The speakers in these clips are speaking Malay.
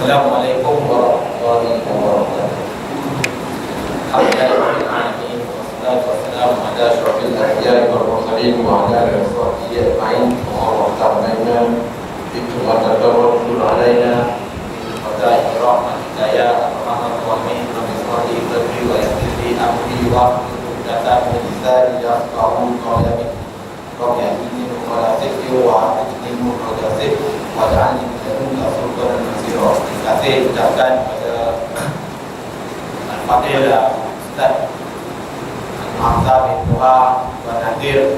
Assalamualaikum warahmatullahi wabarakatuh. Alhamdulillahirrahmanirrahim. Wassalatu wassalamu ala asyrafil anbiya'i wal mursalin wa ala alihi wa sahbihi ajma'in. Wa ta'ala itu wa tadawwur alaina wa ta'ala rahmatika ya arhamar rahimin. Rabbi sholli wa yassir amri wa hlul 'uqdatam min lisani yafqahu qawli. Rabbi ahdini wa la taqi wa ahdini wa la taqi wa ja'alni min ladunka sultanan nasira. Terima kasih ucapkan kepada Al-Fadhil Ustaz Hamza bin Tuha Tuan Nadir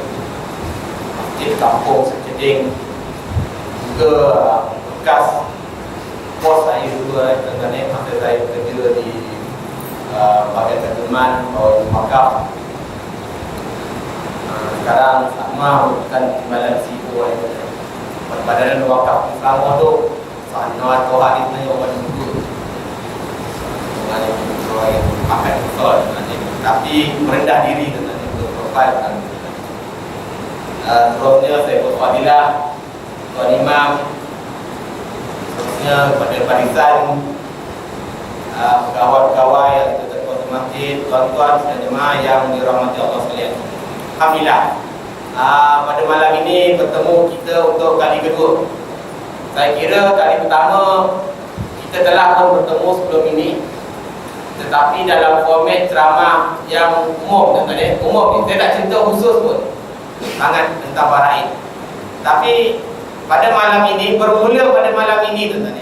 Masjid Kampung Seceding, juga bekas bos saya juga tentang masa saya bekerja di Bagian Terjemahan atau Makam. Sekarang sama merupakan timbalan CEO Badan Wakaf Islam itu Sahaja atau hadis ni orang dulu dengan yang pakai betul, tapi merendah diri dengan itu profil kan. Terusnya saya berfadilah Tuan Imam, terusnya kepada barisan pegawai-pegawai yang terkuat di masjid, tuan-tuan dan jemaah yang dirahmati Allah sekalian. Alhamdulillah, pada malam ini bertemu kita untuk kali kedua. Saya kira kali pertama kita telah pun bertemu sebelum ini, tetapi dalam format ceramah yang umum, umum ni. Saya tak cerita khusus pun sangat tentang faraid. Tapi pada malam ini, bermula pada malam ini tuan-tuan,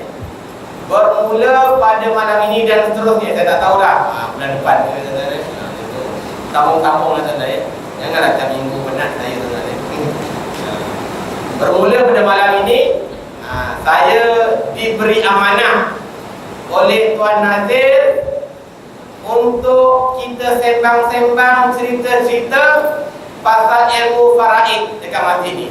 bermula pada malam ini dan seterusnya, saya tak tahu dah bulan depan kampung-kampung lah tuan-tuan. Janganlah tiap minggu penat saya tuan-tuan. Bermula pada malam ini, saya diberi amanah oleh Tuan Nazir untuk kita sembang-sembang cerita-cerita pasal ilmu faraid dekat masjid ni.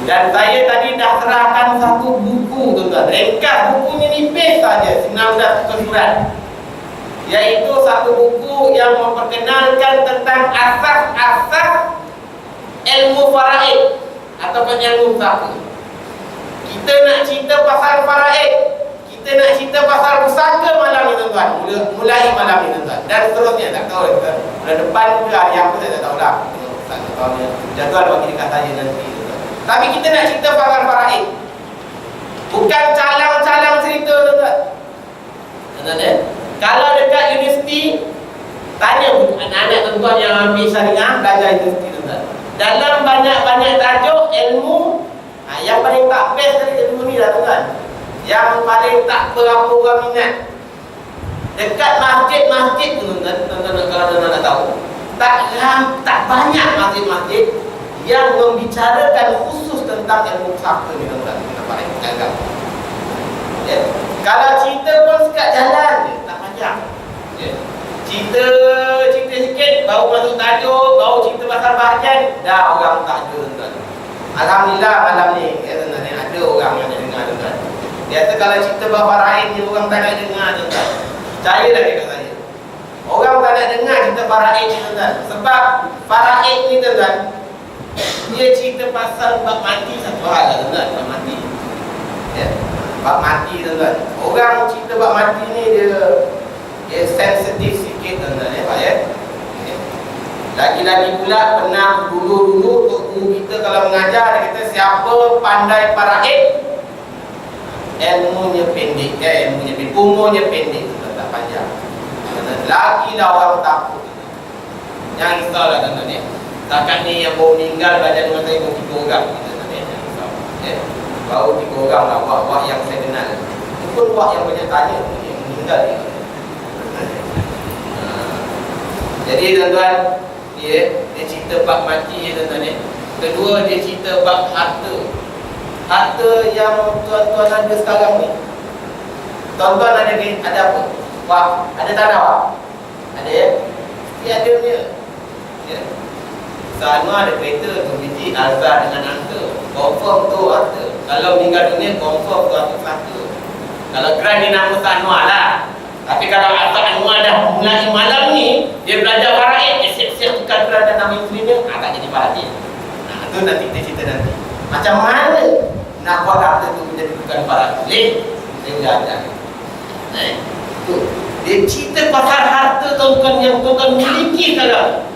Dan saya tadi dah serahkan satu buku tuan-tuan. Ringkas bukunya nipis saja, 19 surat. Iaitu satu buku yang memperkenalkan tentang asas-asas ilmu faraid ataupun ilmu sapu. Kita nak cerita pasal faraid, kita nak cerita pasal pusaka malam ni tuan-tuan, mulai malam ni tuan-tuan, dan seterusnya. Tak tahu bulan depan ke hari apa saya tak tahu lah. Jadual bagi dekat saya nanti tuan-tuan. Tapi kita nak cerita pasal faraid, bukan calang-calang cerita tuan-tuan. Tuan-tuan, kalau dekat universiti, tanya anak-anak tuan-tuan yang ambil syariah, belajar universiti tuan-tuan, dalam banyak-banyak tajuk ilmu, yang paling tak best dari ilmu ni lah tuan-tuan, yang paling tak berapa orang minat dekat masjid-masjid tuan-tuan, kalau tuan-tuan nak tahu, tak banyak masjid-masjid yang membicarakan khusus tentang ilmu pusaka ni tuan-tuan. Nampak gagal. Kalau cerita pun sekat jalan je, tak panjang. Cerita sikit, baru masuk tajuk, baru cerita pasal bahagian, dah orang tak ada tuan-tuan. Alhamdulillah malam ni tuan-tuan, ada orang yang nak dengar tuan-tuan. Biasa kalau cerita bab faraid ni orang tak nak dengar tuan-tuan. Percayalah dekat saya, orang tak nak dengar cerita faraid ni tuan-tuan. Sebab faraid ni tuan-tuan, dia cerita pasal bab mati satu hal lah tuan-tuan. Bab mati, bab mati tuan-tuan. Orang cerita bab mati ni dia sensitif sikit tuan-tuan, Lagi-lagi pula pernah dulu guru kita kalau mengajar, dia kata siapa pandai faraid, umurnya pendek, umurnya pendek, tak panjang. Lagi dah orang takut. Jangan risaulah tuan-tuan. Takat ni yang baru meninggal belajar dengan saya baru 3 orang. Jangan risau. Baru 3 orang lah wak yang saya kenal. Itu pun wak yang banyak tanya yang meninggal ni. Jadi tuan-tuan, dia cerita bab mati tuan-tuan. Kedua, dia cerita bab harta. Harta yang tuan-tuan ada sekarang ni. Tuan-tuan ada apa? Wah, ada tanah wah? Ada ya? Dia ada punya. Sama ada kereta tu biji, Azhar dengan harta. Confirm tu harta. Kalau meninggal dunia, confirm tu harta. Kalau geran dia nama Sanwar lah. Tapi kalau Azhar Anwar dah mulai malam ni, dia belajar faraid, dia siap-siap tukar geran dan nama isterinya, tak jadi faraid. Itu nanti kita cerita nanti. Macam mana nak buat harta tu menjadi bukan faraid? Dia enggak ada. Tu. Dia cerita pasal harta tuan-tuan yang tuan-tuan miliki sekarang.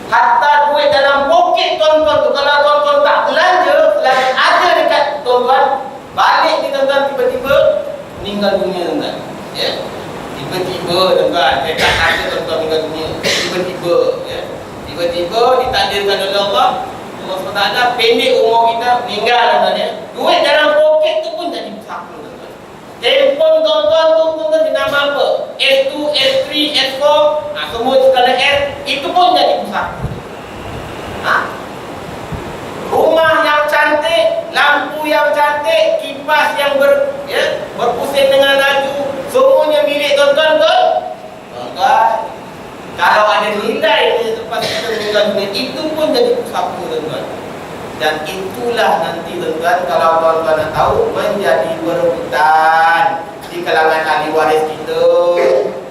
Harta duit dalam poket tuan-tuan tu, kalau tuan-tuan tak belanja, selagi ada dekat tuan-tuan, balik ni tuan-tuan tiba-tiba meninggal dunia tuan-tuan. Ya. Tiba-tiba tuan-tuan, saya tak ada tuan-tuan meninggal dunia. Tiba-tiba, ya. Tiba-tiba ditakdirkan oleh Allah SWT, pendek umur kita, meninggal tuan-tuan, ya. Duit dalam poket tu pun jadi besar tuan-tuan. Handphone tuan-tuan tu tuan-tuan dinama apa? S2, S3, S4, semua skala S, itu pun jadi besar. Rumah yang cantik, lampu yang cantik, kipas yang berpusing dengan laju, semuanya milik tuan-tuan tu. Tuan-tuan, kalau ada nilai ni lepas kita meninggal dunia, itu pun jadi sapu tuan-tuan. Dan itulah nanti tuan-tuan, kalau tuan-tuan nak tahu, menjadi perebutan di kalangan ahli waris kita.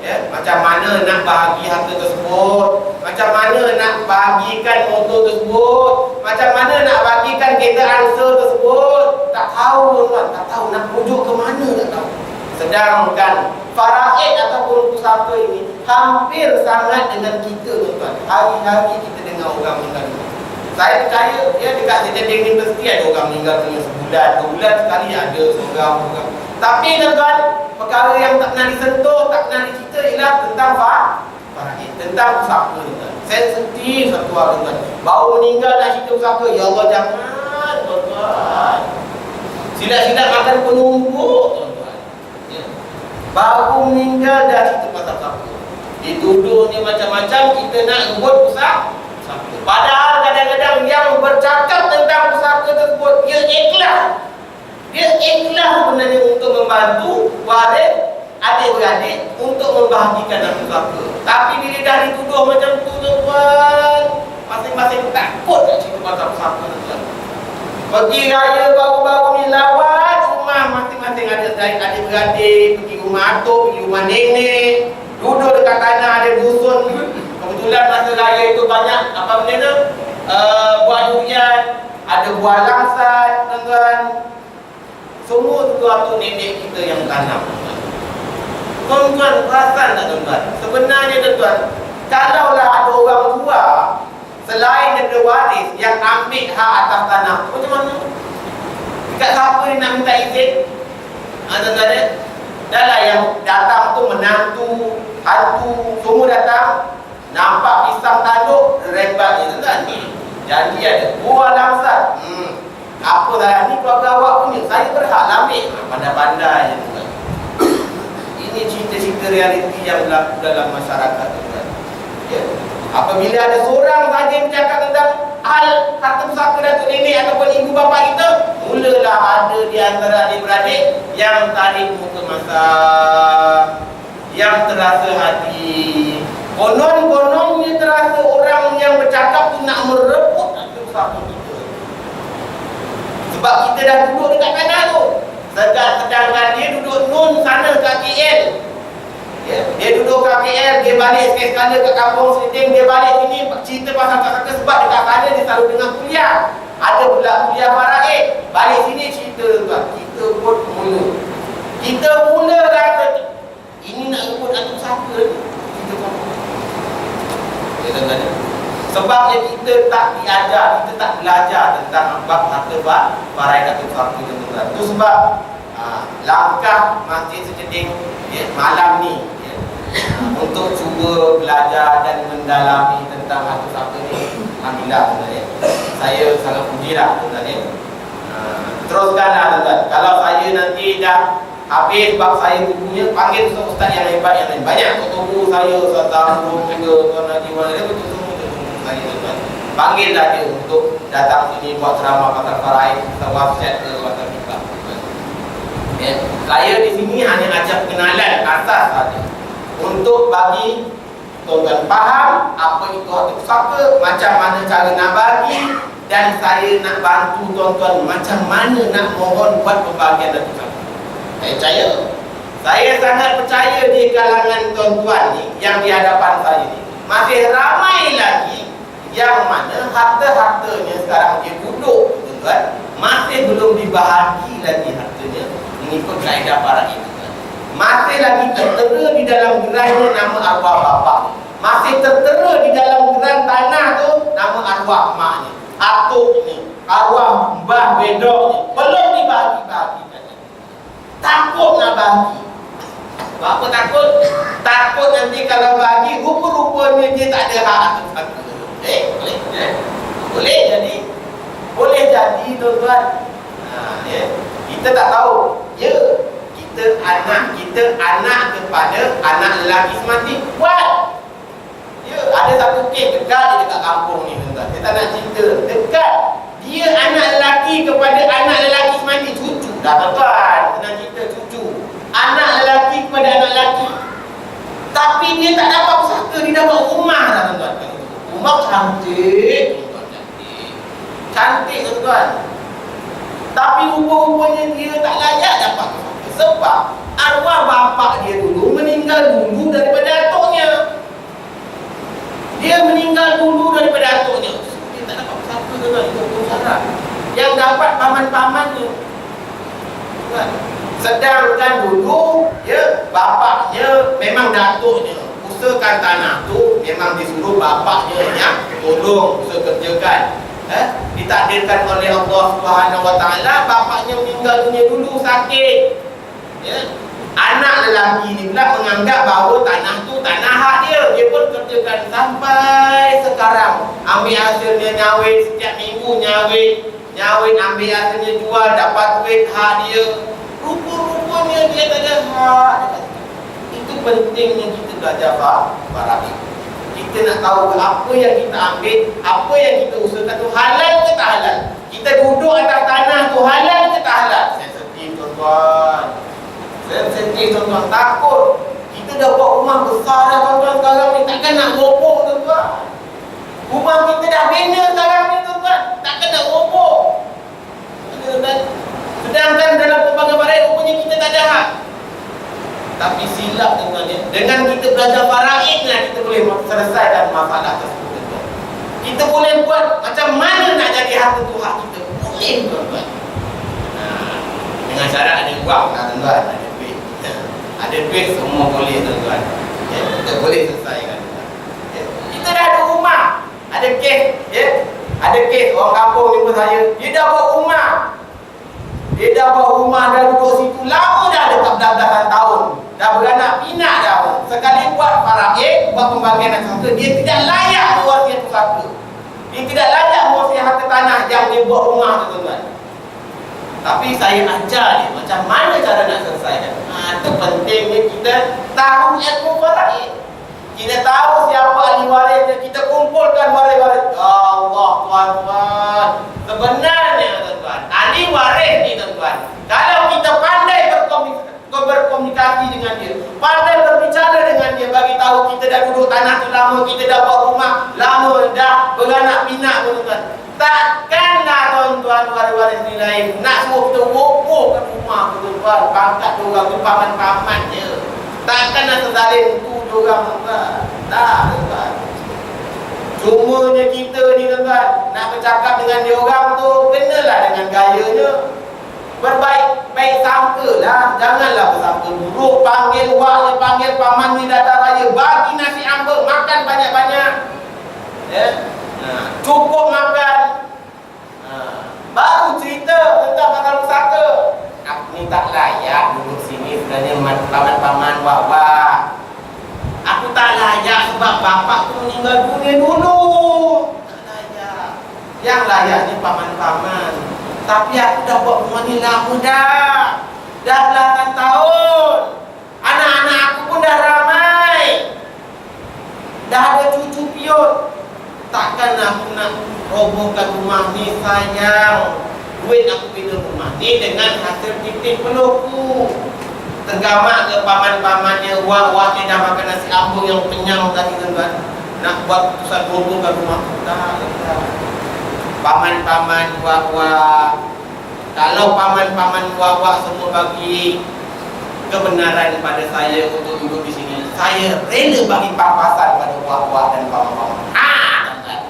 Ya, macam mana nak bahagi harta tersebut, macam mana nak bahagikan motor tersebut, macam mana nak bagikan kereta angsa tersebut. Tak tahu tuan-tuan, tak tahu nak rujuk ke mana, tak tahu. Sedangkan faraid ataupun pusaka ini hampir sangat dengan kita tuan-tuan. Hari-hari kita dengar orang meninggal dunia. Saya percaya dekat Sejading ni mesti ada orang meninggal dunia sebulan, 2 bulan sekali ada seorang. Tapi tuan-tuan, perkara yang tak pernah disentuh, tak pernah dicerita ialah tentang faraid, tentang pusaka tuan-tuan. Sensitif satu orang tuan-tuan. Baru meninggal dah cerita pusaka, ya Allah jangan tuan-tuan. Silap-silap makan penumbuk tuan-tuan. Ya. Baru meninggal dah cerita pasal pusaka. Dituduh ni macam-macam, kita nak rebut pusaka. Padahal kadang-kadang yang bercakap tentang pusaka tersebut, dia ikhlas. Dia ikhlas sebenarnya untuk membantu waris adik-beradik untuk membahagikan pusaka. Tapi bila dah dituduh macam tu tuan-tuan, masing-masing takut nak cerita pasal pusaka tuan-tuan. Pergi raya baru-baru ni lawat rumah masing-masing ada adik-beradik, pergi rumah atuk, pergi rumah nenek, duduk dekat tanah ada dusun. Kebetulan masa raya itu banyak apa benda tu? Buah durian, ada buah langsat, tuan-tuan. Semua tu nenek kita yang tanam. Tuan-tuan perasan tak tuan-tuan? Sebenarnya tuan-tuan, kalaulah ada orang tua selain daripada waris yang ambil hak atas tanah, macam mana? Dekat siapa ni nak minta izin? Tuan-tuan, dah lah yang datang tu menantu, hantu, semua datang. Nampak pisang tanduk, rembat je tuan-tuan. Jadi ada buah langsat. Apa dah ni keluarga awak punya, saya berhak ambil. Pandai-pandai je tuan-tuan. Ini cerita-cerita realiti yang berlaku dalam masyarakat tuan-tuan. Ya. Apabila ada seorang saja yang bercakap tentang hal harta pusaka datuk nenek ataupun ibu bapa kita, mulalah ada di antara adik-beradik yang tarik muka masa, yang terasa hati. Konon-kononnya terasa orang yang bercakap tu nak merebut harta pusaka kita. Sebab kita dah duduk dekat tanah tu. Sedangkan dia duduk nun sana kat KL. Ya, dia duduk kat KL, dia balik sekali ke kampung Sejading, dia balik sini cerita pasal pusaka sebab dekat sana dia selalu dengar kuliah. Ada pula kuliah faraid. Balik sini cerita tuan. Kita pun mula. Kita mula rasa ini nak rebut harta pusaka ni. Kita pun sebabnya kita tak diajar, kita tak belajar tentang bab harta faraid atau pusaka tuan-tuan. Itu sebab langkah Masjid Sejading malam ni untuk cuba belajar dan mendalami tentang harta pusaka ni. Alhamdulillah tuan-tuan. Saya sangat pujilah tuan-tuan. Teruskanlah tuan-tuan. Kalau saya nanti dah habis bab saya bukunya, panggil ustaz yang hebat yang lain. Banyak ketemu saya, Ustaz Tarun juga, Tuan Haji Wala, dia betul-betul saya tuan. Panggillah dia untuk datang sini buat ceramah pasal faraid, pasal wasiat ke pasal kitab. Ya. Saya di sini hanya ajak kenalan asas saja untuk bagi tuan-tuan faham apa itu harta pusaka, macam mana cara nak bagi, dan saya nak bantu tuan-tuan macam mana nak mohon buat pembagian harta pusaka. Saya percaya, saya sangat percaya di kalangan tuan-tuan ni yang di hadapan saya ni masih ramai lagi yang mana harta-hartanya sekarang dia duduk tuan-tuan, masih belum dibahagi lagi hartanya, mengikut kaedah para itu. Masih lagi tertera di dalam gerainya nama arwah bapa. Masih tertera di dalam gerai tanah tu nama arwah mak ni, atuk ni, arwah mbah bedok ni. Belum dibagi-bagikan. Takut nak bagi. Apa takut? Takut nanti kalau bagi rupa-rupanya dia tak ada hak atas satu. Boleh? Boleh jadi. Boleh jadi tuan-tuan. Kita tak tahu. Kita anak kepada anak lelaki semati buat. Ada satu kes dekat kampung ni tuan-tuan. Saya tak nak cerita. Dekat. Dia anak lelaki kepada anak lelaki semati cucu. Dah tuan-tuan. Saya nak cerita cucu. Anak lelaki kepada anak lelaki. Tapi dia tak dapat pusaka. Dia dapat rumah dah tuan-tuan. Rumah cantik tuan-tuan. Cantik tuan-tuan. Tapi rupa-rupanya dia tak layak dapat pusaka. Sebab arwah bapak dia dulu meninggal dulu daripada atuknya. Dia meninggal dulu daripada atuknya. Dia tak dapat pusaka tuan-tuan. Itu pun syarat. Yang dapat paman-pamannya. Tuan. Sedangkan dulu bapaknya memang datuknya usahakan tanah tu, memang disuruh bapaknya yang tolong usaha kerjakan. Ditakdirkan oleh Allah Subhanahu Wa Taala, bapaknya meninggal dunia dulu sakit. Anak lelaki ni pula menganggap bahawa tanah tu tanah hak dia. Dia pun kerjakan sampai sekarang. Ambil hasilnya nyawit, setiap minggu nyawit ambil hasilnya jual, dapat duit hak dia. Rupa-rupanya dia tak ada hak. Itu pentingnya kita belajar faraid. Kita nak tahu apa yang kita ambil, apa yang kita usahakan tu halal ke tak halal. Kita duduk atas tanah tu halal ke tak halal. Sensitif tuan-tuan. Sensitif tuan-tuan. Takut. Kita dah buat rumah besar dah tuan-tuan sekarang ni. Takkan nak robok tuan-tuan. Rumah kita dah bina sekarang ni tuan-tuan. Takkan nak robok. Sedangkan dalam pelbagai faraid rupanya kita tak ada hak. Tapi silap tuan-tuan. Dengan kita belajar faraid lah, kita boleh selesaikan masalah tersebut. Kita boleh buat macam mana nak jadi harta tu hak kita. Boleh tuan-tuan. Dengan syarat ada wang lah tuan-tuan. Ada duit. Ada duit semua boleh tuan-tuan. Kita boleh selesaikan. Kita dah ada rumah. Ada kes. Ada kes orang kampung jumpa saya. Dia dah buat rumah. Dia dah buat rumah, dah duduk situ lama dah, dekat belasan tahun. Dah beranak pinak dah. Sekali buat faraid, buat pembagian harta, dia tidak layak mewasiat pusaka. Dia tidak layak mewasiat harta tanah yang dia buat rumah tu tuan-tuan. Tapi saya ajar dia macam mana cara nak selesaikan. Itu pentingnya kita tahu ilmu faraid. Kita tahu siapa ahli warisnya, kita kumpulkan waris-waris. Allah tuan-tuan. Sebenarnya tuan-tuan, ahli waris ni tuan-tuan, kalau kita pandai berkomunikasi dengan dia, pandai berbicara dengan dia, bagi tahu kita dah duduk tanah tu lama, kita dah buat rumah lama, dah beranak pinak tuan-tuan. Takkanlah tuan-tuan waris-waris ni lain nak suruh kita robohkan rumah tuan-tuan, pangkat diorang tu paman-paman je. Takkan nak tersalin tu diorang tuan-tuan. Tak tuan-tuan. Cumanya kita ni tuan-tuan, nak bercakap dengan diorang tu, kenalah dengan gayanya. Baik sangkalah, janganlah bersangka buruk. Panggil waknya, panggil paman ni datang raya, bagi nasi ambeng, makan banyak-banyak. Cukup makan. Baru cerita tentang masalah pusaka. Aku ni tak layak duduk sini sebenarnya paman-paman wak-wak. Aku tak layak sebab bapak tu meninggal dunia dulu. Tak layak. Yang layak ni paman-paman. Tapi aku dah buat rumah ni lama dah. Dah belasan tahun. Anak-anak aku pun dah ramai. Dah ada cucu piut. Takkan aku nak robohkan rumah ni sayang. Duit aku bina rumah ni dengan hasil titik peluku. Tergamak ke paman-pamannya, wak-wak ni dah makan nasi ambung yang kenyang tadi tuan-tuan. Nak buat keputusan robohkan rumah tu. Tak. Paman-paman wak-wak, kalau paman-paman wak-wak semua bagi kebenaran pada saya untuk duduk di sini, saya rela bagi pampasan pada wak-wak dan paman-paman. Tuan-tuan,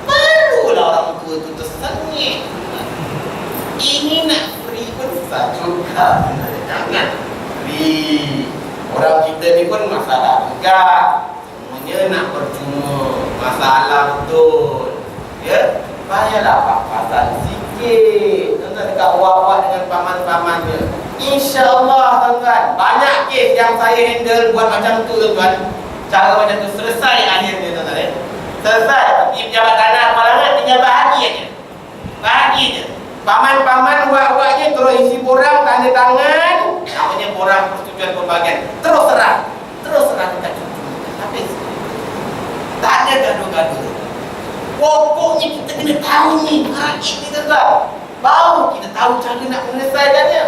barulah orang tua tu tersengih. Ini nak beri pun susah juga. Jangan beri. Orang kita ni pun masalah juga. Semuanya nak percuma. Masalah betul. Ya, payahlah pas-pasan sikit. Tuan-tuan dekat wak-wak dengan paman-pamannya. InsyaAllah tuan-tuan, banyak kes yang saya handle buat macam tu tuan-tuan. Cara macam tu selesai akhirnya tuan-tuan. Selesai. Pergi pejabat tanah Malangan tinggal bahagi aja. Bahagi je. Paman-paman wak-waknya terus isi borang, tanda tangan. Namanya borang persetujuan pembagian. Terus serah. Terus serah dekat cucu. Habis. Tak ada gaduh-gaduh. Pokoknya kita kena tahu ni rakyat ni tuan-tuan. Baru kita tahu cara nak menyelesaikannya.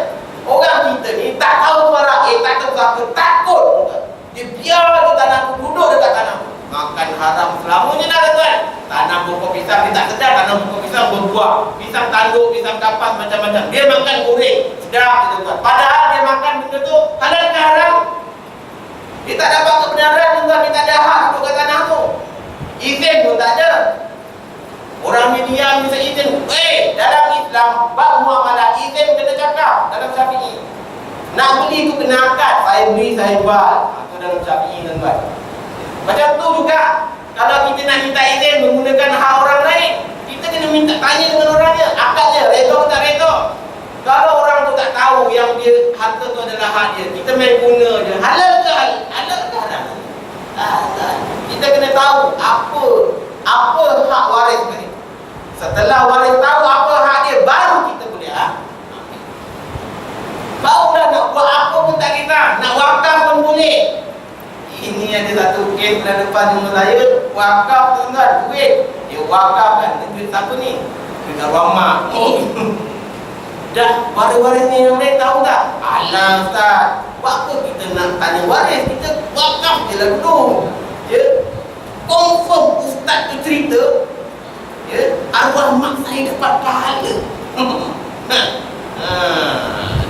Orang kita ni tak tahu suara tak tahu apa, takut tuan. Dia biar ke tanah tu, duduk dekat tanah tu. Makan haram selamanya dah tuan. Tanam pokok pisang dia tak sedar, tanam pokok pisang berbuah. Pisang tanduk, pisang kapas macam-macam. Dia makan goreng, sedap tuan. Padahal dia makan benda tu halal ke haram? Dia tak dapat kebenaran tuan, dia tak ada hak duduk kat tanah tu. Izin pun tak ada. Orang media bisa izin. Dalam Islam bab muamalah izin kena cakap dalam Syafi'i. Nak beli tu kena akad. Saya beli, saya jual. Itu dalam Syafi'i tuan-tuan. Macam tu juga kalau kita nak minta izin menggunakan hak orang lain, kita kena minta tanya dengan orangnya, akadnya redha atau tak redha. Kalau orang tu tak tahu yang dia harta tu adalah hak dia, kita main guna je. Halal ke halal ke haram? Kita kena tahu apa hak waris tadi. Setelah waris tahu apa hak dia, baru kita boleh ambil. Barulah nak buat apa pun tak kisah, nak wakaf pun boleh. Ini ada satu kes bulan depan rumah saya, wakaf tuan-tuan, duit. Dia wakaf kan, duit siapa ni? Duit Rama. Dah waris-waris ni yang lain tahu tak? Alah Ustaz, buat apa kita nak tanya waris? Kita wakaf je lah dulu. Ya, confirm Ustaz tu cerita, ya, arwah mak saya dapat pahala.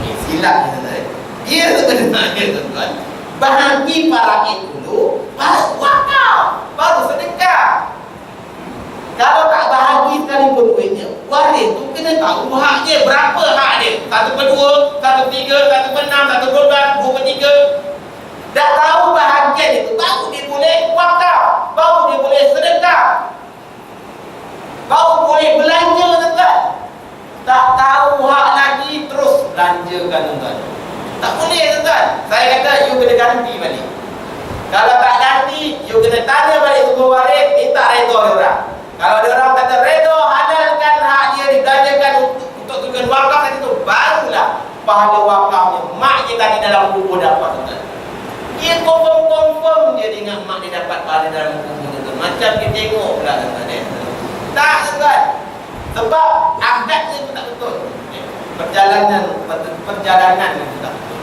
Ni silap ni tuan-tuan. Dia sebenarnya tuan-tuan, bahagi faraid dulu, baru wakaf, baru sedekah. Kalau tak bahagi sekalipun duitnya, waris tu kena tahu hak dia, berapa hak dia. 1/2, 1/3, 1/6, 1/12, 2/3. Dah tahu bahagian itu, baru dia boleh wakaf, baru dia boleh sedekah, baru boleh belanja tuan-tuan. Tak tahu hak lagi, terus belanjakan tuan-tuan. Tak boleh tuan-tuan. Saya kata you kena ganti balik. Kalau tak ganti, you kena tanya balik semua waris, minta redha orang. Kalau ada orang kata redha, halalkan hak dia dibelanjakan untuk tujuan wakaf itu, barulah pahala wakafnya. Mak dia tadi dalam kubur dapat tuan-tuan. Dia confirm dia dengan mak dia dapat pahala dalam kubur tu. Macam dia tengok pula tuan-tuan. Tak tuan. Sebab akadnya tu tak betul. Perjalanan itu tak betul.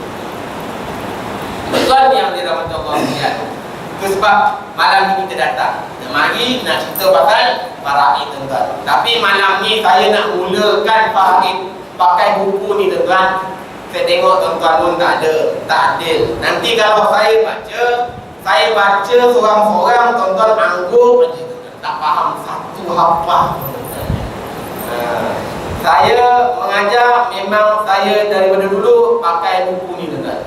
Tuan yang dirahmati Allah sekalian. Itu sebab malam ni kita datang. Mari nak cerita pasal faraid tuan-tuan. Tapi malam ni saya nak mulakan faraid pakai buku ni tuan-tuan. Saya tengok tuan-tuan pun tak ada, tak adil. Nanti kalau saya baca seorang-seorang, tuan-tuan anggap aja tuan-tuan. Tak faham satu apa. Saya mengajar, memang saya daripada dulu pakai buku ni tuan-tuan.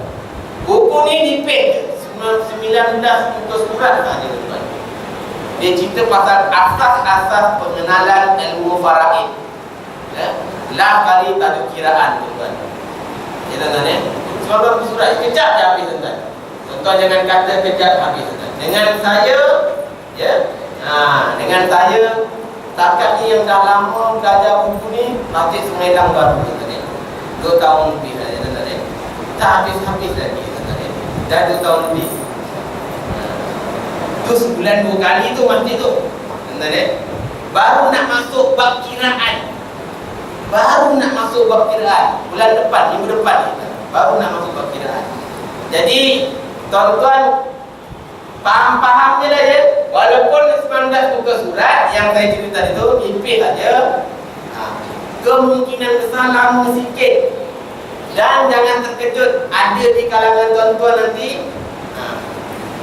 Buku ni dipek 19 muka surat saja tuan-tuan. Dia cerita pasal asas-asas pengenalan ilmu faraid. Ya, lah kali tak ada kiraan tuan-tuan. Ya tuan-tuan ya. Sebab surat kejap dah habis tuan-tuan. Tuan-tuan jangan kata kejap habis tuan-tuan. Dengan saya, ya, dengan saya takat ni yang dah lama belajar buku ni, masih Semedang baru tuan-tuan ya. 2 tahun lebih dah tuan-tuan ya. Tak habis-habis lagi tuan-tuan ya. Dah 2 tahun lebih. Tu sebulan 2 kali tu masjid tu tuan-tuan ya. Baru nak masuk bab kiraan. Bulan depan, minggu depan ni, baru nak masuk bab kiraan. Jadi tuan-tuan faham-faham je lah ya. Walaupun 19 buka surat yang saya cerita itu tipis saja, kemungkinan besar lama sikit. Dan jangan terkejut, ada di kalangan tuan-tuan nanti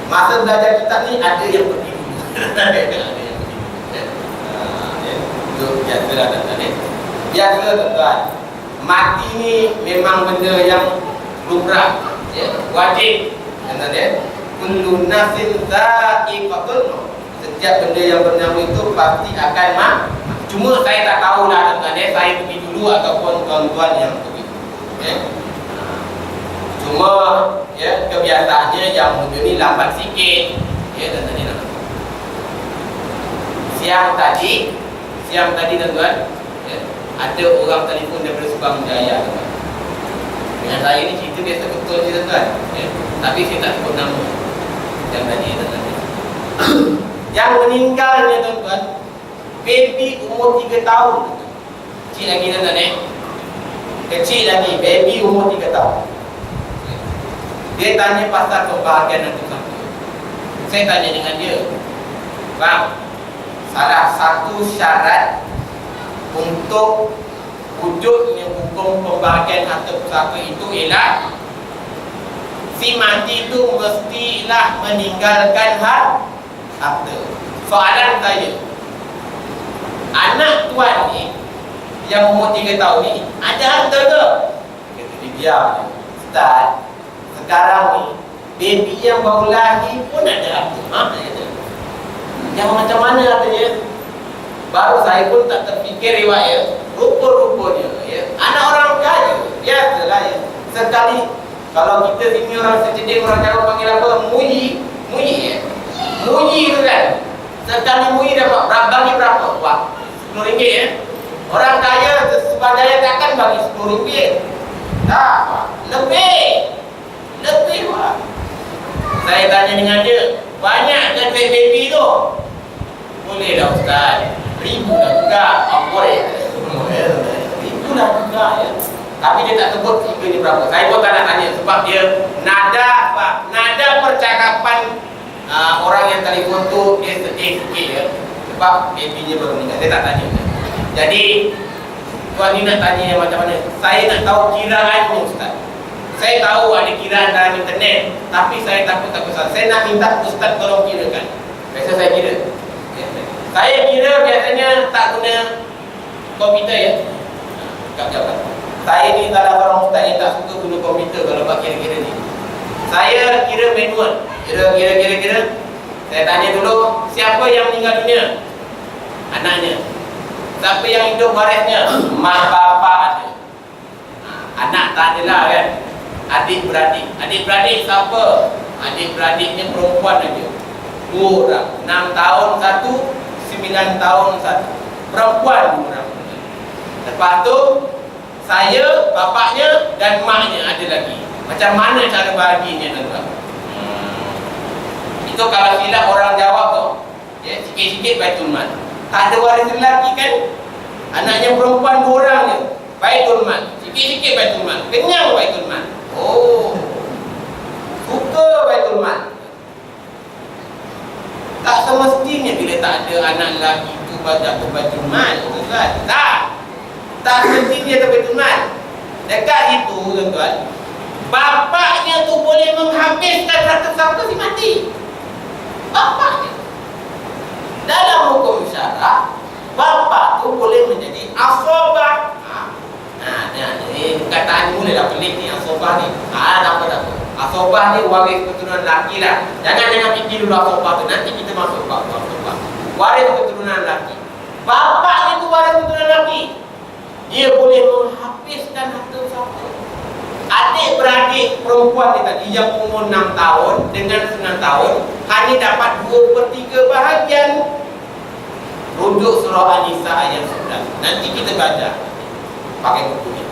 masa belajar kitab ni ada yang pergi dulu. Itu biasalah tuan-tuan. Biasa tuan-tuan. mati ni memang benda yang lumrah, ya, wajib. Kata dia, kullu nafsin dha'iqatul maut. Setiap benda yang bernyawa itu pasti akan mati. Cuma saya tak tahulah tuan-tuan, saya pergi dulu ataupun tuan-tuan yang pergi. Ya. Cuma ya, kebiasaannya yang muda ni lambat sikit. Ya, tuan-tuan ni. Siang tadi tuan-tuan, ya, ada orang telefon daripada Subang Jaya, tuan-tuan. Dengan saya ni cerita biasa betul je, tuan-tuan, ya. Tapi saya tak sebut nama yang tadi, tuan-tuan. Yang meninggalnya, tuan-tuan, baby umur 3 tahun. Kecil lagi, tuan-tuan, kecil lagi, baby umur 3 tahun. Dia tanya pasal pembahagian anak sampai. Saya tanya dengan dia, bang, salah satu syarat untuk wujudnya hukum pembahagian harta pusaka itu ialah si mati itu mestilah meninggalkan harta. Soalan saya, anak tuan ni yang umur 3 tahun ni ada harta ke? Dia diam. Ustaz, sekarang ni baby yang baru lahir pun ada harta. Yang macam mana katanya? Baru saya pun tak terfikir riwayat. Rupa-rupanya ya, anak orang kaya, biasalah ya. Sekali kalau kita sini orang secedek, orang Jawa panggil apa? Muyi ya. Muyi tu kan. Sekali muyi dapat bagi berapa? Wah, RM10 ya. Orang kaya sebagainya takkan bagi RM10. Tak, lebih wah. Saya tanya dengan dia, banyak ke duit baby tu? Boleh dah Ustaz, RM1,000 dah juga. Boleh, RM1,000 dah juga ya. Tapi dia tak sebut harga ni berapa. Saya pun tak nak tanya sebab dia nada percakapan orang yang telefon tu dia sedih sikit ya. Sebab baby dia baru meninggal. Saya tak tanya. Jadi tuan ni nak tanya yang macam mana? Saya nak tahu kiraan ni Ustaz. Saya tahu ada kiraan dalam internet, tapi saya takut salah. Saya nak minta Ustaz tolong kirakan. Biasa saya kira. Saya kira biasanya tak guna komputer ya. Jawab. Saya ni salah seorang ustaz yang tak suka guna komputer kalau buat kira-kira ni. Saya kira manual. Kira. Saya tanya dulu, siapa yang meninggal dunia? Anaknya. Siapa yang hidup warisnya? Mak bapak ada. Anak tak adalah kan. Adik-beradik. Adik-beradik siapa? Adik-beradiknya perempuan aja. 2 orang. 6 tahun satu, 9 tahun satu. Perempuan 2 orang. Lepas tu saya, bapaknya dan maknya ada lagi. Macam mana cara bahaginya tuan-tuan? Itu kalau silap orang jawab tu, ya, sikit-sikit Baitul Mal. Tak ada waris lelaki kan? Anaknya perempuan 2 orang je. Baitul Mal. Sikit-sikit Baitul Mal. Kenyang Baitul Mal. Oh, suka Baitul Mal. Tak semestinya bila tak ada anak lelaki itu baca Baitul Mal, tuan-tuan. Tak semestinya Baitul Mal. Dekat itu, tuan-tuan, bapaknya tu boleh menghabiskan harta siapa si mati. Bapaknya. Dalam hukum syarak, bapak tu boleh menjadi asobah. Ini kataan mulalah pelik ni, asobah ni. Tak apa. Asobah ni waris keturunan lelaki lah. Jangan fikir dulu asobah tu, nanti kita masuk bab asobah. Waris keturunan lelaki. Bapaknya tu waris keturunan lelaki. Dia boleh menghabiskan harta siapa. Adik-beradik perempuan ni tadi yang umur 6 tahun dengan 9 tahun hanya dapat 2/3 bahagian. Rujuk surah An-Nisa ayat 11. Nanti kita baca pakai buku ni.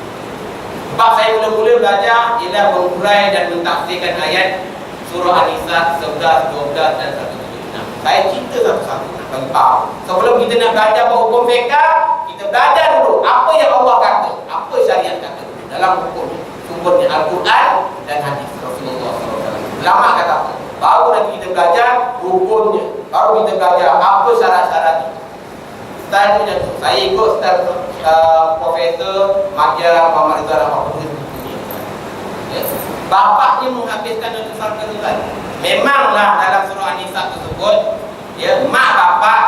Sebab saya mula-mula belajar ialah mengurai dan mentafsirkan ayat surah An-Nisa 11, 12 dan 176. Saya cerita satu-satu nak bagi tahu. Sebelum kita nak belajar hukum fiqh, kita belajar dulu apa yang Allah kata, apa syariat kata dalam hukum ni. Sumbernya Al-Quran dan hadis Rasulullah SAW. Ulama kata apa? Baru nanti kita belajar hukumnya. Baru kita belajar apa syarat-syaratnya. Style macam tu. Saya ikut style Profesor Madya Muhammad Rizal Rahmatullah. Bapaknya menghabiskan untuk sarga Tuhan. Memanglah dalam surah An-Nisa tersebut, ya, mak bapak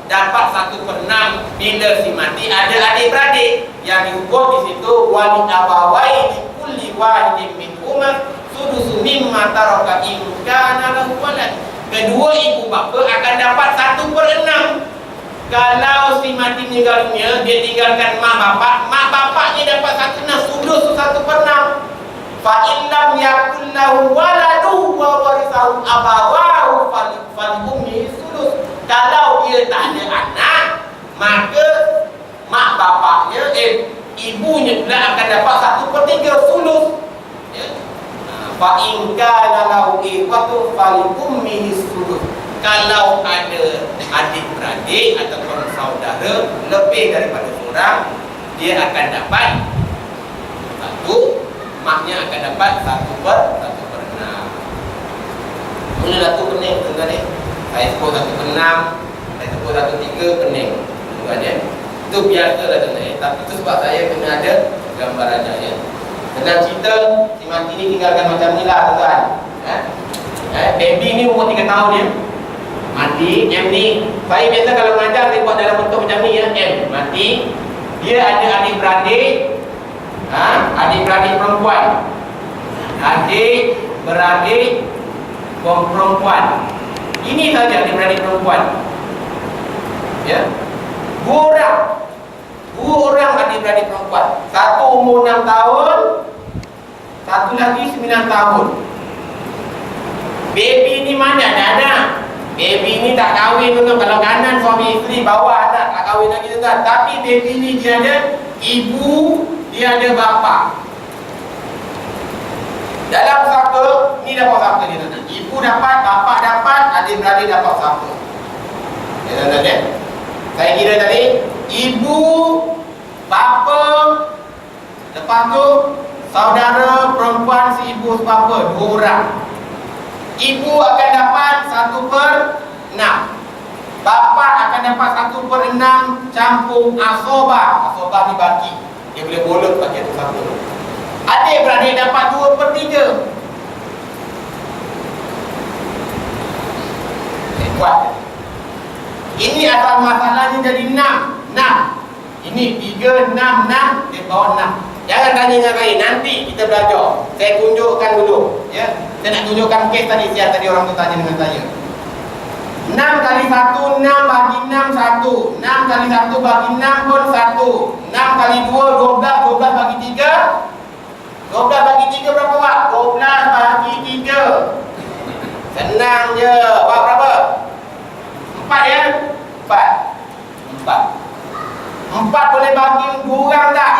dapat 1/6 bila si mati ada adik-beradik yang dihukum di situ wali abawai likulli wahidin minhuma sudusu mimma taraka in kana lahu walad. Kedua ibu bapa akan dapat 1/6. Kalau si mati meninggal dunia, dia tinggalkan mak bapaknya dapat 1/6, sudus 1/6. Fa in lam yakul lahu waladu wa warisahu abawahu fal ummi sudus. Kalau dia tak ada anak, maka mak bapaknya ibunya pula akan dapat 1/3 sulus. Ya. Fa in kana lahu ikhwatu fal ummi sulus. Kalau ada adik-beradik ataupun saudara lebih daripada seorang, dia akan dapat 1, maknya akan dapat 1/6. Mula 1 pening tuan-tuan ni. Saya sebut 1/6, saya sebut 1/3 pening tuan-tuan ya. Itu biasalah tuan-tuan. Tapi itu sebab saya kena ada gambarannya ya. Senang cerita, si mati ni tinggalkan macam ni lah tuan-tuan. Baby ni umur 3 tahun dia. Mati, M ni. Saya biasa kalau mengajar saya buat dalam bentuk macam ni ya. M, mati. Dia ada adik-beradik. Adik-beradik perempuan. Adik-beradik perempuan. Ini saja adik-beradik perempuan. Ya. 2 orang adik-beradik perempuan. Satu umur 6 tahun, satu lagi 9 tahun. Baby ni mana ada anak? Baby ni tak kahwin tu. Kalau kanan suami isteri, bawah anak, tak kahwin lagi tu kan. Tapi baby ni dia ada ibu, dia ada bapa. Dalam usaha ni dapat usaha dia tuan. Ibu dapat, bapa dapat, adik-beradik dapat usaha. Ya tuan-tuan. Saya kira tadi ibu, bapa, lepas tu saudara perempuan si ibu sebapa 2 orang. Ibu akan dapat 1/6. Bapa akan dapat 1/6 campur asobah. Asobah ni bagi. Dia boleh bolot bagi tu satu. Adik-beradik dapat 2/3. Kuat. Ini asal masalahnya jadi 6. Ini 3, 6, 6. Dia bawa 6. Jangan tanya dengan saya, nanti kita belajar. Saya tunjukkan dulu ya. Saya nak tunjukkan kes tadi orang tu tanya dengan saya. 6 kali 1, 6 bagi 6, 1. 6 kali 1 bagi 6 pun 1. 6 kali 2, 12. 12 bagi 3. 12 bagi 3 berapa Wak? 12 bagi 3. Senang je. Wak berapa? 4 ya? 4 boleh bagi 2 orang tak?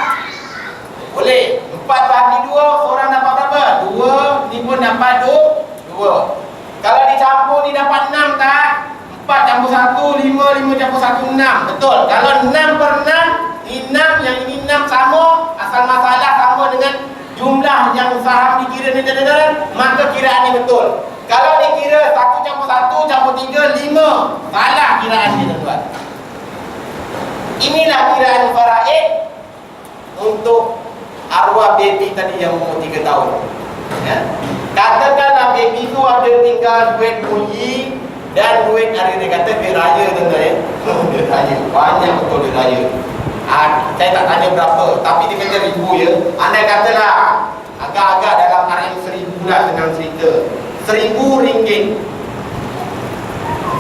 Boleh. 4 bagi 2, seorang dapat berapa? 2. Ni pun dapat 2. Kalau dicampur ni dapat 6 tak? 4 campur 1, 5. 5 campur 1, 6. Betul. Kalau 6/6, ni 6, yang ini 6 sama. Asal masalah sama dengan jumlah yang saham dikira ni, maka kiraan ni betul. Kalau dikira 1 campur 1 campur 3, 5. Salah kiraan ni tuan-tuan. Inilah kiraan faraid untuk arwah baby tadi yang umur 3 tahun ya. Katakanlah baby tu ada tinggal duit bunyi dan duit hari ni, kata duit raya tuan-tuan ya. Duit raya, banyak betul duit raya. Saya tak tanya berapa, tapi dia kata ribu ya. Andai katalah agak-agak dalam RM1000 lah, senang cerita, RM1000.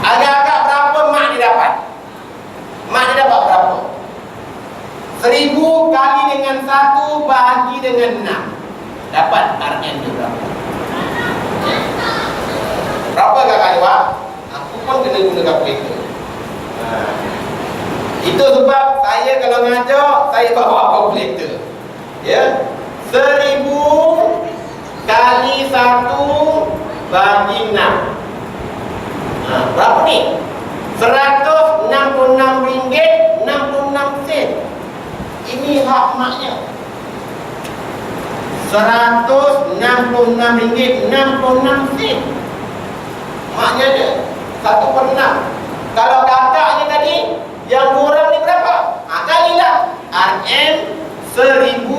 Agak-agak berapa mak dia dapat? Mak dia dapat berapa? 1000 kali dengan 1 bahagi dengan 6. Dapat RM dia berapa? Berapa kakak Wak? Aku pun kena guna kalkulator. Itu sebab saya kalau ngajar, saya bawa kalkulator. Ya. 1000 kali 1 bagi 6. Berapa ni? RM166.66. Ini hak maknya. RM166.66. Maknya dia 1/6. Kalau kakaknya tadi yang 2 orang ni berapa? Kalilah RM1000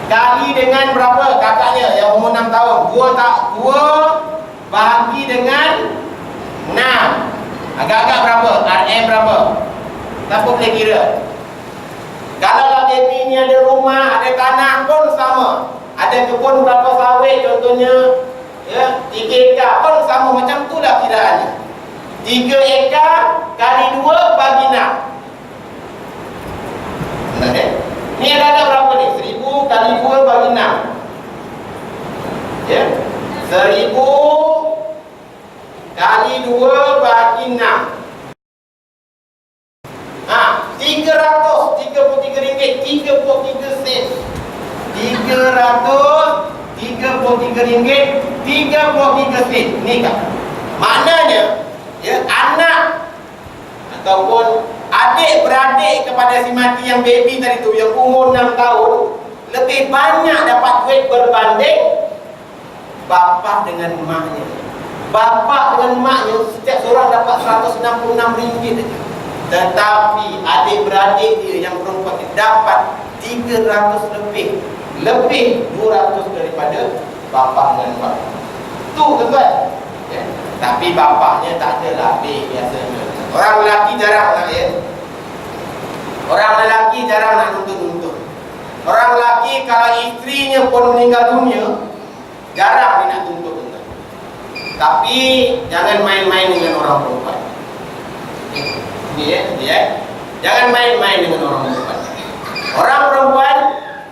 kali dengan berapa kakaknya yang umur 6 tahun? 2 bahagi dengan 6. Agak-agak berapa? RM berapa? Siapa boleh kira? Kalau baby ni ni ada rumah, ada tanah pun sama. Ada kebun berapa sawit contohnya, ya, 3 ekar pun sama, macam itulah kiraannya. 3 ekar kali 2 bagi 6. Benar kan? Ni ada berapa ni? 1000 kali 2 bagi 6. Ya. 1000 kali 2 bagi 6. 333 ringgit 33 sen. 333 ringgit 33 sen. Ni kan. Maknanya ya, anak ataupun adik-beradik kepada si mati yang baby tadi tu, yang umur 6 tahun, lebih banyak dapat duit berbanding bapa dengan maknya. Bapa dengan maknya setiap seorang dapat 166 ringgit saja. Tetapi adik-beradik dia yang perempuan dapat 300 lebih 200 daripada bapa dengan mak. Tu tuan-tuan. Ya. Tapi bapaknya tak adalah biasanya. Orang lelaki jarang nak, ya. Orang lelaki jarang nak nuntut-nuntut. Orang lelaki kalau isterinya pun meninggal dunia, jarang dia nak tuntut. Tapi jangan main-main dengan orang perempuan. Ini ya. Jangan main-main dengan orang perempuan. Orang perempuan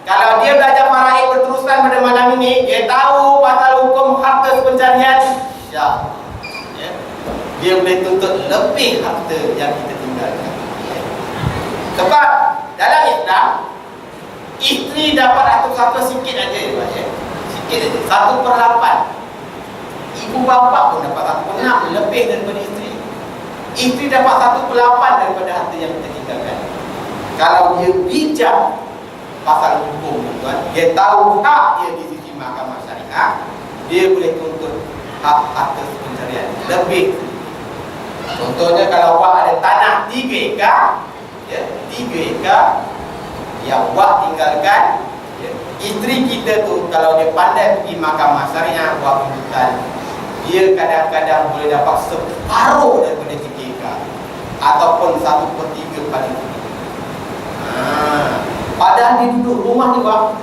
kalau dia belajar faraid berterusan pada malam ini, dia tahu pasal hukum harta pencarian, ya. Dia boleh tuntut lebih harta yang kita tinggalkan. Sebab dalam Islam, isteri dapat harta sikit aja, ya. Sikit aja, 1/8. Ibu bapa pun dapat 1/6 lebih daripada isteri. Isteri dapat 1/8 daripada harta yang kita tinggalkan. Kalau dia bijak pasal hukum, tuan, dia tahu hak dia di sisi mahkamah syariah, dia boleh tuntut hak harta pencarian lebih. Contohnya kalau awak ada tanah 3 ekar, ya, 3 ekar yang awak tinggalkan, ya, isteri kita tu kalau dia pandai pergi mahkamah syariah buat tuntutan, dia kadang-kadang boleh dapat separuh daripada 3 ekar ataupun 1/3 paling tinggi. Padahal dia duduk rumah ni, bang.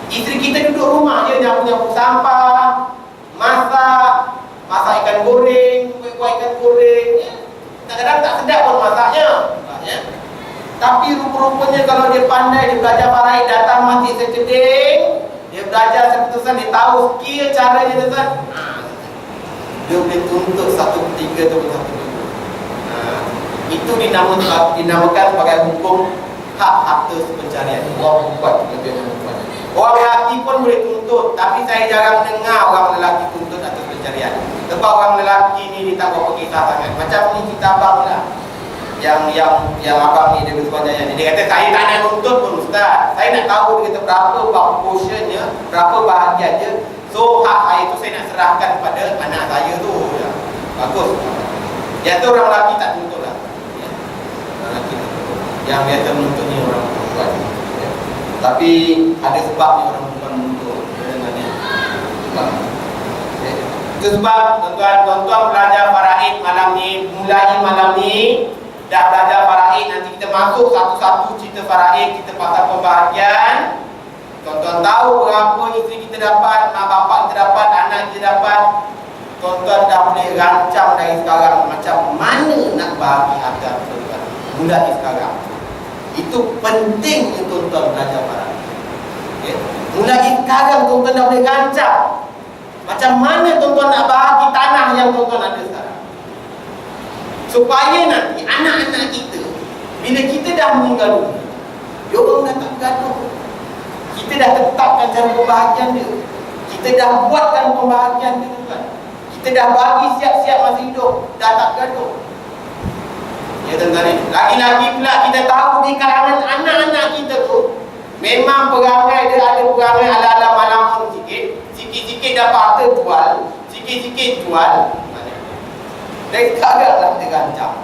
Isteri kita duduk rumah je, nyapu-nyapu sampah, masak ikan goreng, buat ikan goreng, ya. Kadang-kadang tak sedap pun masaknya, ya. Tapi rupa-rupanya kalau dia pandai, dia belajar faraid, datang masjid sekeding, dia belajar seputusan, dia tahu skill caranya, tuan. Dia boleh tuntut 1/3 atau 1/2. Itu dinamakan sebagai hukum hak harta pencarian. Orang perempuan lebih perempuan. Orang lelaki pun boleh tuntut, tapi saya jarang dengar orang lelaki tuntut atas pencarian. Sebab orang lelaki ni tak berapa kisah sangat. Macam ni cerita abang lah. Yang abang ni dia bersepanjangnya. Dia kata saya tak nak tuntut pun, ustaz. Saya nak tahu dia kata berapa portionnya, berapa bahagiannya. So hak saya tu saya nak serahkan kepada anak saya tu, ya. Bagus. Yang tu orang lelaki tak tuntut lah, ya. Orang lelaki tuntut. Yang biasa menuntut ni orang perempuan, ya. Tapi ada sebabnya orang perempuan menuntut dengan ni. Itu sebab tuan-tuan belajar faraid malam ni, mulai malam ni dah belajar faraid, nanti kita masuk satu-satu cerita faraid, kita pasal pembahagian. Tuan-tuan tahu berapa isteri kita dapat, mak bapak kita dapat, anak kita dapat. Tuan-tuan dah boleh rancang dari sekarang macam mana nak bahagi harta tuan-tuan. Mulai sekarang. Itu pentingnya tuan-tuan belajar faraid. Okay. Mulai sekarang tuan-tuan dah boleh rancang macam mana tuan-tuan nak bahagi tanah yang tuan-tuan ada sekarang. Supaya nanti anak-anak kita, bila kita dah meninggal dunia, dia orang dah tak gaduh. Kita dah tetapkan cara pembahagian dia. Kita dah buatkan pembahagian dia, tuan. Kita dah bagi siap-siap masa hidup, dah tak gaduh. Ya, tuan-tuan, lagi-lagi pula kita tahu di kalangan anak-anak kita tu memang perangai dia ada perangai ala-ala malamun sikit. Sikit-sikit dapat harta jual, sikit-sikit jual. Dan sekarang lah dia rancang.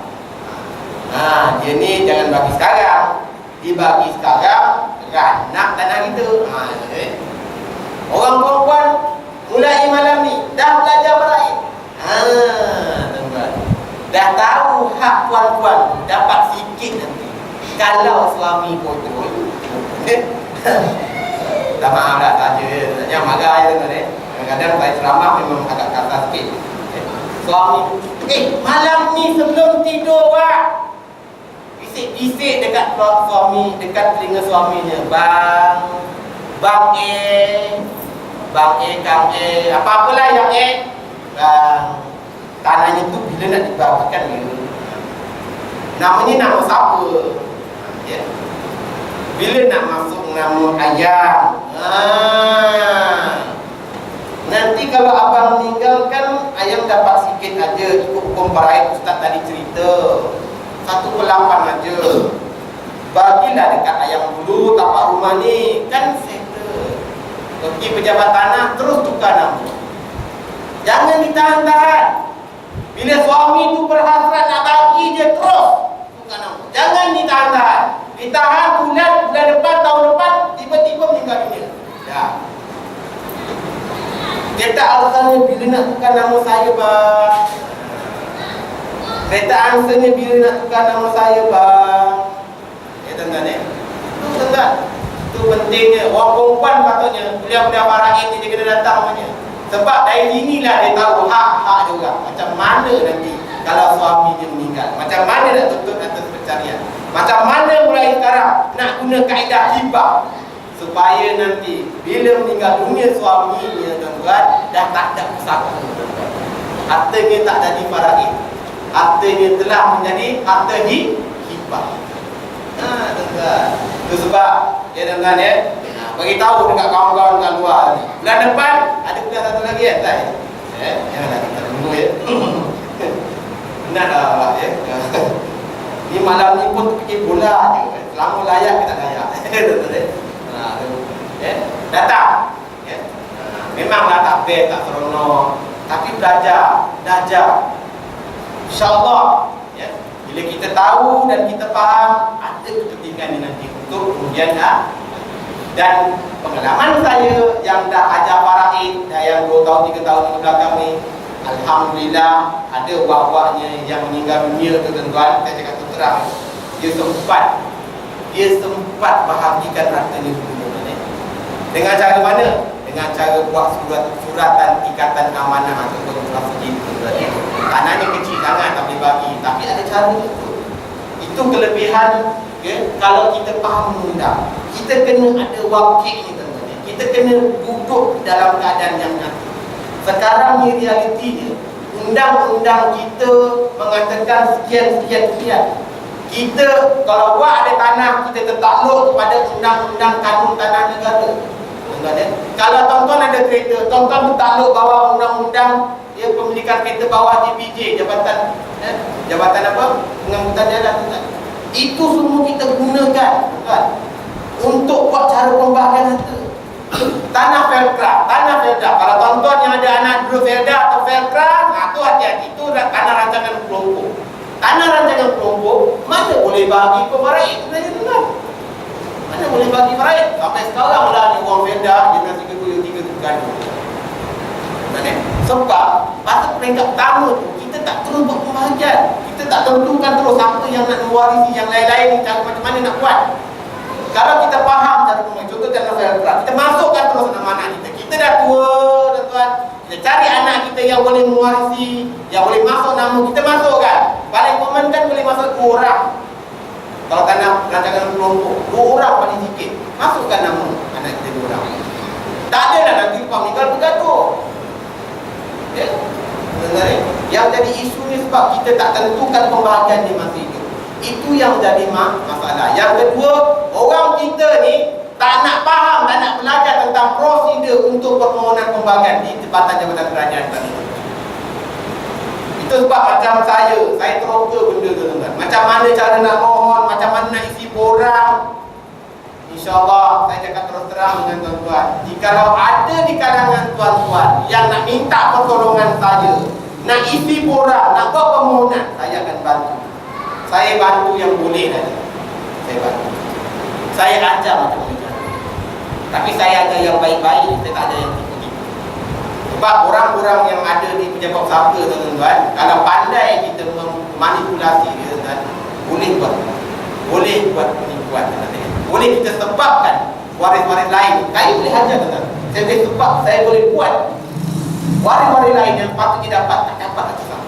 Dia ni jangan bagi sekarang, dibagi sekarang, nak tanah kita. Orang perempuan mulai malam ni dah belajar faraid. Tuan-tuan, dah tahu hak puan-puan dapat sikit nanti. Kalau suami bodoh, dah maaf dah saja, jangan marah je tuan. Kadang-kadang saya ceramah memang agak kasar sikit. Suami, malam ni sebelum tidur wak, bisik-bisik dekat suami, dekat telinga suaminya, Bang Kang apa-apalah yang Bang, tanahnya tu bila nak dibagikan ni? Namanya nama siapa? Ya. Bila nak masuk nama ayam, nanti kalau abang meninggalkan, ayam dapat sikit aja. Ikut hukum faraid Ustaz tadi cerita 1/8 aja. Bagilah dekat ayam dulu, tapak rumah ni kan settle. Pergi pejabat tanah, terus tukar nama. Jangan ditahan-tahan. Bila suami tu berhasrat nak bagi je, terus tukar nama. Jangan ditahan-tahan. Ditahan bulan depan, tahun depan, tiba-tiba meninggal dunia. Dah. Kereta alasannya bila nak tukar nama saya, bang. Kereta ansanya bila nak tukar nama saya, bang. Tuan-tuan itu tuan-tuan, itu pentingnya. Orang perempuan patutnya beliau-beliau faraid ni dia kena datang namanya. Sebab dari sinilah dia tahu hak-hak juga. Macam mana nanti kalau suami dia meninggal, macam mana nak tuntut atas pencarian, macam mana mulai sekarang nak guna kaedah hibah, supaya nanti bila meninggal dunia suaminya, tuan-tuan, dah tak ada pusaka. Hartanya tak jadi faraid, hartanya telah menjadi harta hibah. Tuan-tuan, itu sebab ya tuan-tuan ya, bagi tahu dekat kawan-kawan kat luar ni. Bulan depan ada pula satu lagi ya, tak? Janganlah kita tunggu ya. Benar dah ya. Ni malam ni pun fikir bola je. Selama layak kita layak. Betul ya. Datang. Ya. Memanglah tak best, tak seronok, tapi belajar. Insya-Allah ya. Bila kita tahu dan kita faham, ada kepentingan ni nanti untuk kemudian dan pengalaman saya yang dah ajar faraid, yang 2 tahun 3 tahun ke belakang ni, alhamdulillah ada buah-buahnya yang meninggal dunia tu tuan-tuan. Saya cakap terang, dia sempat bahagikan hartanya dulu. Dengan cara mana? Dengan cara buat suratan ikatan amanah ataupun trustee. Tanahnya kecil sangat tak boleh bagi, tapi ada cara itu kelebihan. Kalau kita faham undang, kita kena ada wakil ni teman-teman. Kita kena duduk dalam keadaan yang nyata. Sekarang ni realitinya, undang-undang kita mengatakan sekian. Kita kalau buat ada tanah, kita tertakluk kepada undang-undang kanun tanah negara. Kalau tuan-tuan ada kereta, tuan-tuan tertakluk bawah undang-undang pemilikan kereta bawah JPJ, Jabatan apa? Pengangkutan Jalan. Itu semua kita gunakan kan, untuk buat cara pembahagian harta. Tanah Feltra. Kalau tuan-tuan yang ada anak dulu Felda atau Feltra, tu hati-hati, itu tanah rancangan kelompok. Tanah rancangan kelompok mana boleh bagi ke faraid? Mana boleh bagi faraid? Sampai sekarang lah ni orang Felda generasi kedua, ketiga tu bergaduh. Sebab pada peringkat pertama tu kita tak terus buat pembahagian. Kita tak tentukan terus siapa yang nak mewarisi, yang lain-lain cara macam mana nak buat. Kalau kita faham cara pembahagian, contoh dalam Feltra, kita masukkan terus nama anak kita. Kita dah tua, tuan-tuan. Kita cari anak kita yang boleh mewarisi, yang boleh masuk nama, kita masukkan. Paling common kan boleh masuk 2 orang. Kalau tanah rancangan kelompok, 2 orang paling sikit. Masukkan nama anak kita 2 orang. Tak ada lah nanti lepas meninggal bergaduh. Ya? Yang jadi isu ni sebab kita tak tentukan pembahagian di masa hidup. Itu yang jadi masalah. Yang kedua, orang kita ni tak nak faham, tak nak belajar tentang prosedur untuk permohonan pembahagian di Tempatan Jabatan Kerajaan tadi. Itu sebab macam saya teroka benda tu tuan-tuan. Macam mana cara nak mohon, macam mana nak isi borang. InsyaAllah saya cakap terus terang dengan tuan-tuan, jikalau ada di kalangan tuan-tuan yang nak minta pertolongan saya, nak isi borang, nak buat permohonan, saya akan bantu. Saya bantu yang boleh tadi. Saya bantu. Saya ajar macam mana. Tapi saya ajar yang baik-baik, saya tak ada yang tipu-tipu. Sebab orang-orang yang ada di pejabat saka tuan-tuan, kalau pandai kita memanipulasi dia, tuan-tuan, boleh buat. Boleh buat penipuan, boleh kita sebabkan waris-waris lain. Saya boleh hajar, tuan. Saya boleh sebab, saya boleh buat waris-waris lain yang patut didapat, tak dapat atas sama.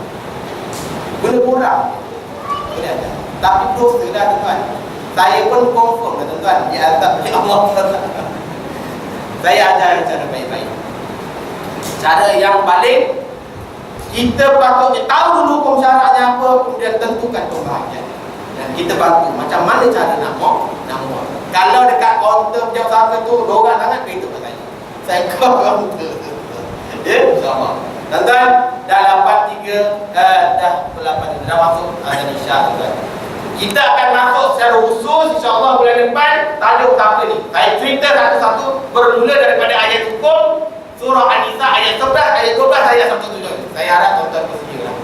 Boleh kurang, boleh hajar. Tapi dosa dah, tuan. Saya pun confirm, tuan. Dia azab oleh Allah. Saya ajar cara baik-baik. Cara yang paling, kita patutnya tahu dulu hukum syaratnya apa, kemudian tentukan pembahagian. Dan kita bantu macam mana cara nak buat. Kalau dekat kaunter jam satu tu dorang sangat, beritahu kat saya call kaunter. Ya, insyaAllah. Tuan-tuan, dah 8.3, dah 8, dah masuk azan Isya, tuan. Kita akan masuk secara khusus insyaAllah bulan depan. Tak ada apa ni, saya cerita satu-satu, bermula daripada ayat hukum surah An-Nisa ayat 11, ayat 12, ayat 1-7. Saya harap tuan-tuan bersedia lah.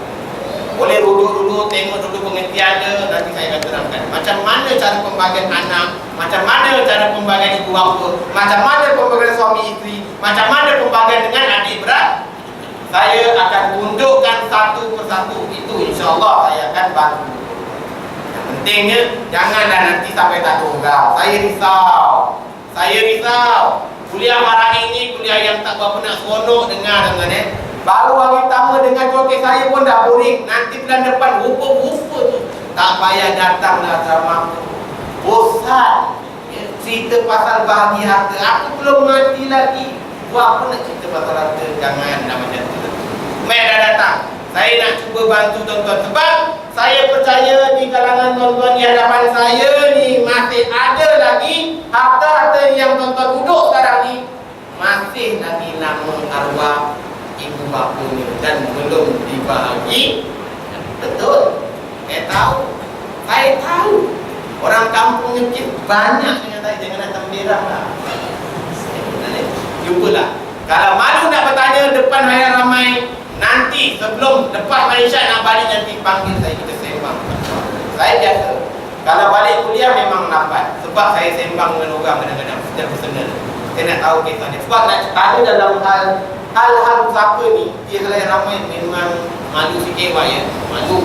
Boleh rujuk dulu, tengok dulu pengertian dia, nanti saya akan terangkan macam mana cara pembagian anak, macam mana cara pembagian ibu bapa, macam mana pembagian suami isteri, macam mana pembagian dengan adik beradik. Saya akan tunjukkan satu persatu. Itu insyaAllah saya akan bantu. Yang pentingnya, janganlah nanti sampai tak tunggal. Saya risau. Kuliah Faraid ini kuliah yang tak berapa nak seronok dengar, teman-teman. Baru hari pertama dengan joget saya pun dah boring. Nanti bulan depan rupa-rupa tu tak payah datang dah drama. Bosan cerita pasal bahagi harta. Aku belum mati lagi. Buat apa nak cerita pasal harta? Jangan dah macam tu. Mai dah datang. Saya nak cuba bantu tuan-tuan. Sebab saya percaya di kalangan tuan-tuan di hadapan saya ni masih ada lagi harta-harta yang tuan-tuan duduk sekarang ni, masih lagi nama arwah ibu bapa ni dan belum dibahagi. Betul. Saya tahu. Orang kampung ni banyak dengan saya. Jangan datang merah lah. Jumpalah. Kalau malu nak bertanya depan halayak ramai, nanti sebelum lepas Malaysia nak balik, nanti panggil saya, kita sembang. Saya biasa. Kalau balik kuliah memang lambat, sebab saya sembang dengan orang kadang-kadang secara personal. Saya nak tahu kisah dia. Sebab nak tanya dalam hal-hal siapa ni, dia halayak ramai memang malu sikit, ya. Malu.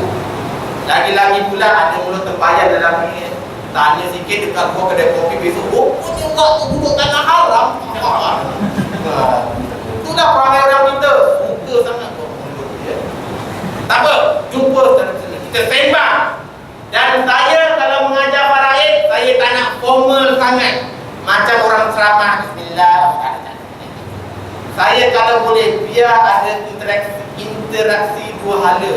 Lagi-lagi pula ada mulut terbayar dalam ni. Tanya sikit dekat buah kedai kopi besok, oh juga tu duduk tanah haram. Itulah perangai orang kita. Suka sangat buat mulut dia. Tak apa, jumpa secara personal. Kita sembang. Dan saya kalau mengajar Faraid, saya tak nak formal sangat. Macam orang ceramah, bismillah. Saya kalau boleh, biar ada interaksi dua hala.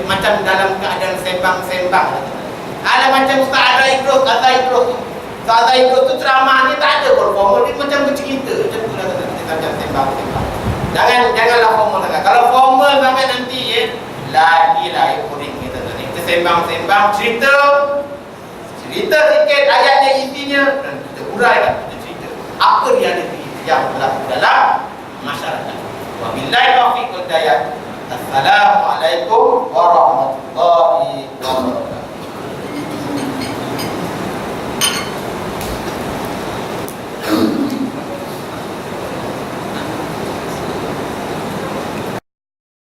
Macam dalam keadaan sembang-sembang. Ada macam Ustaz Azhar Idrus tu. Ustaz Azhar Idrus tu ceramah ni tak ada formal, dia macam bercerita. Macam tu lah kita macam sembang-sembang. Janganlah formal sangat. Kalau formal sangat nanti lagi boring kita tadi. Kita sembang-sembang, cerita sikit ayatnya isinya, dan kita uraikan, kita cerita apa realiti yang berlaku dalam masyarakat. Wabillahi taufiq wal hidayah. Assalamualaikum warahmatullahi